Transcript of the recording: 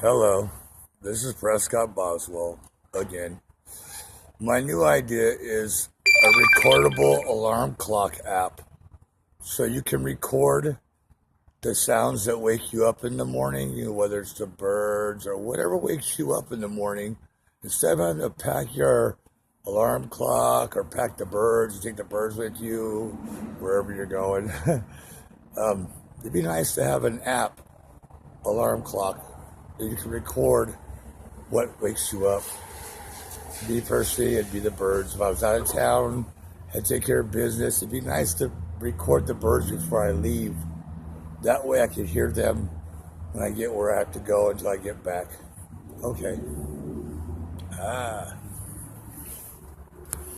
Hello, this is Prescott Boswell again. My new idea is a recordable alarm clock app. So you can record the sounds that wake you up in the morning, whether it's the birds or whatever wakes you up in the morning. Instead of having to pack your alarm clock or pack the birds, you take the birds with you wherever you're going. It'd be nice to have an app alarm clock that you can record what wakes you up. Me personally, it'd be the birds. If I was out of town and take care of business, it'd be nice to record the birds before I leave. That way I can hear them when I get where I have to go until I get back. Okay. Ah.